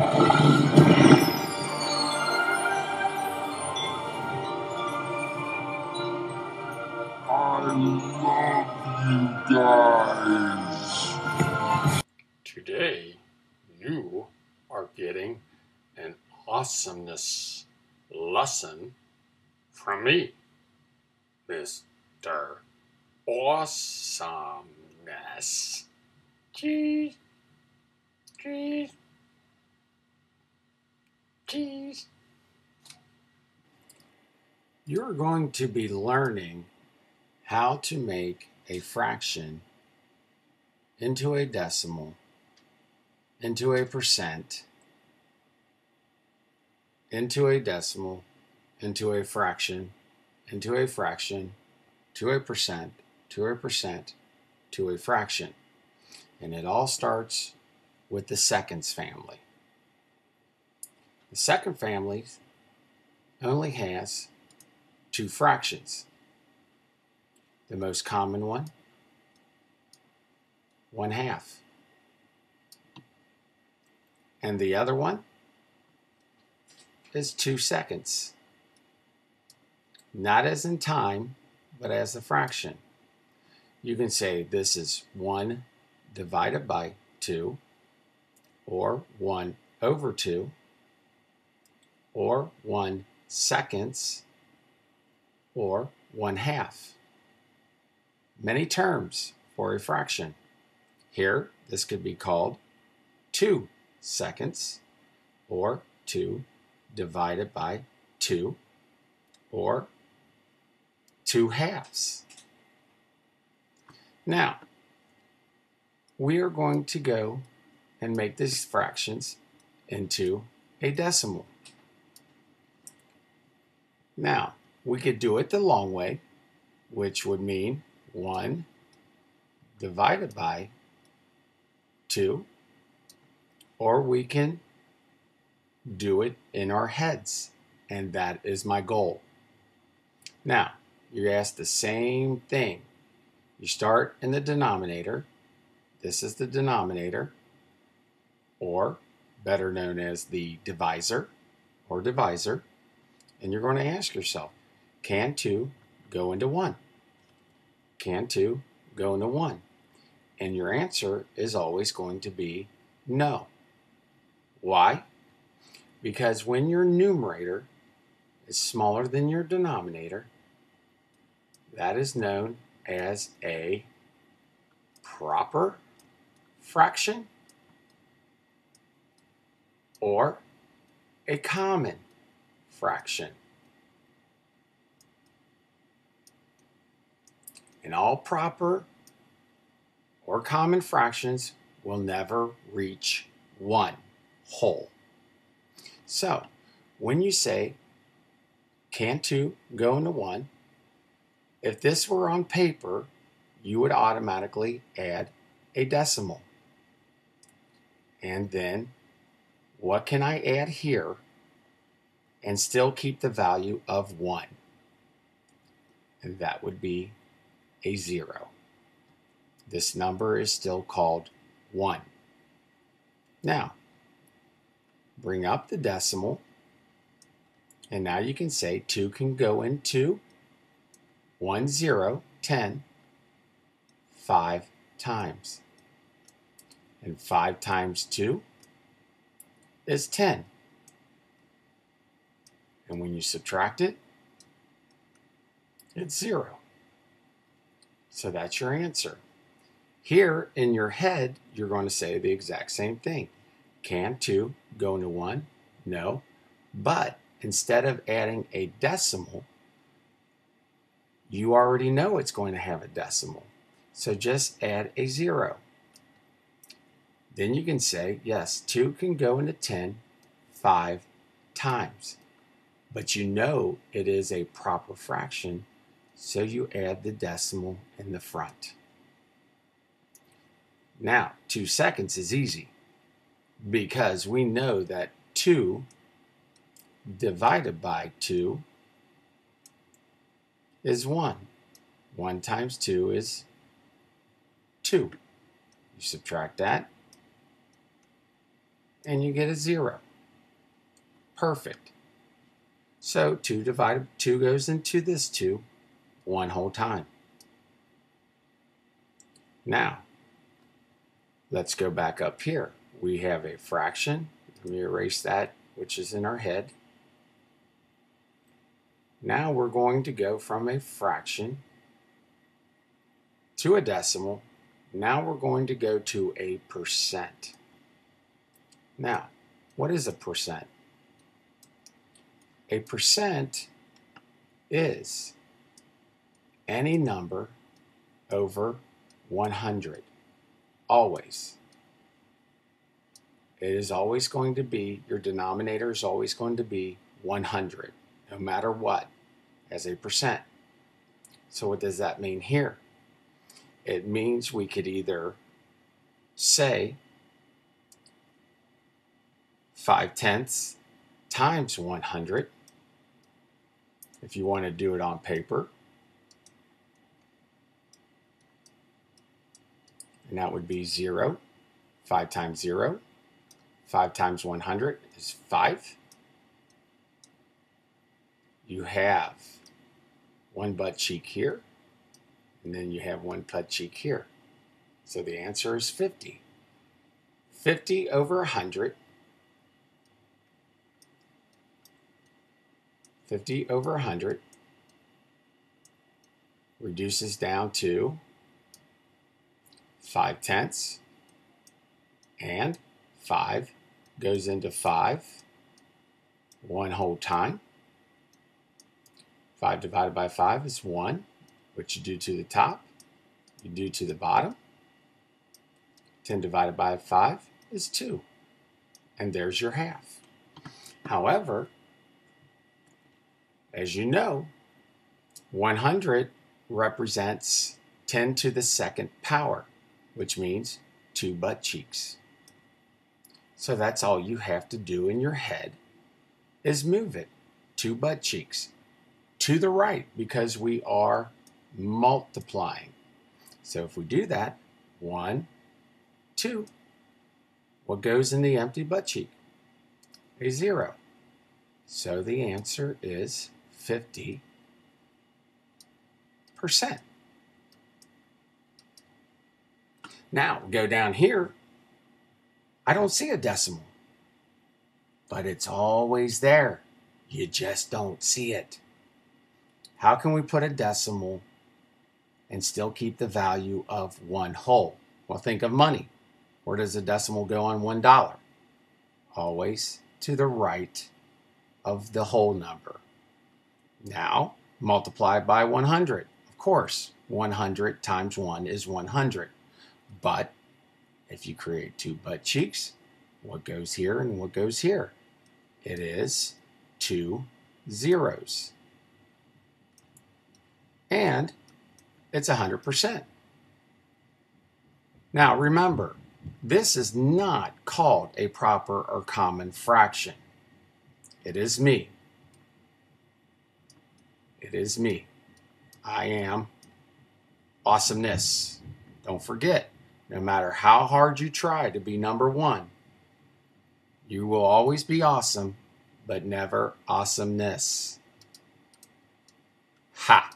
love you guys. Today, you are getting an awesomeness lesson from me, Mr. Awesomeness. Cheese, cheese, cheese. You're going to be learning how to make a fraction into a decimal, into a percent, into a decimal, into a fraction, into a fraction, to a percent, to a percent, to a fraction. And it all starts with the seconds family. The second family only has two fractions. The most common one, 1/2. And the other one is 2 seconds. Not as in time, but as a fraction. You can say this is 1 divided by 2, or 1/2, or 1 seconds, or 1/2. Many terms for a fraction. Here, this could be called 2 seconds, or 2 divided by 2, or 2/2. Now, we are going to go and make these fractions into a decimal. Now, we could do it the long way, which would mean 1 divided by 2, or we can do it in our heads, and that is my goal. Now, you're asked the same thing. You start in the denominator. This is the denominator, or better known as the divisor, or divisor, and you're going to ask yourself, can 2 go into 1? Can 2 go into 1? And your answer is always going to be no. Why? Because when your numerator is smaller than your denominator, that is known as a proper fraction or a common fraction. And all proper or common fractions will never reach 1 whole. So, when you say, can 2 go into 1? If this were on paper, you would automatically add a decimal. And then, what can I add here and still keep the value of 1? And that would be a 0. This number is still called 1. Now, bring up the decimal, and now you can say 2 can go into 1, 0, 10, 5 times. And 5 times 2 is 10. And when you subtract it, it's 0. So that's your answer. Here in your head, you're going to say the exact same thing. Can 2 go into 1? No. But instead of adding a decimal, you already know it's going to have a decimal. So just add a 0. Then you can say, yes, 2 can go into 10 5 times. But you know it is a proper fraction, so you add the decimal in the front. Now, 2 seconds is easy because we know that 2 divided by 2 is 1. 1 times 2 is 2. You subtract that, and you get a 0. Perfect. So 2 goes into this 2 one whole time. Now, let's go back up here. We have a fraction. Let me erase that, which is in our head. Now we're going to go from a fraction to a decimal. Now we're going to go to a percent. Now, what is a percent? A percent is any number over 100. Always. It is always going to be, your denominator is always going to be 100, no matter what, as a percent. So what does that mean here? It means we could either say 5/10 times 100, if you want to do it on paper, and that would be 0. 5 times 0. 5 times 100 is 5. You have one butt cheek here, and then you have one butt cheek here. So the answer is 50. 50 over 100. 50 over 100 reduces down to 5/10, and 5 goes into 5 one whole time. 5 divided by 5 is 1, which you do to the top, you do to the bottom. 10 divided by 5 is 2, and there's your half. However, as you know, 100 represents 10 to the second power, which means 2 butt cheeks. So that's all you have to do in your head is move it 2 butt cheeks to the right, because we are multiplying. So if we do that, 1, 2, what goes in the empty butt cheek? A 0. So the answer is 50%. Now, go down here. I don't see a decimal, but it's always there. You just don't see it. How can we put a decimal and still keep the value of 1 whole? Well, think of money. Where does a decimal go on $1? Always to the right of the whole number. Now, multiply by 100. Of course, 100 times 1 is 100. But if you create 2 butt cheeks, what goes here and what goes here? It is 2 zeros. And it's 100%. Now remember, this is not called a proper or common fraction. It is me. It is me. I am awesomeness. Don't forget, no matter how hard you try to be number 1, you will always be awesome, but never awesomeness. Ha!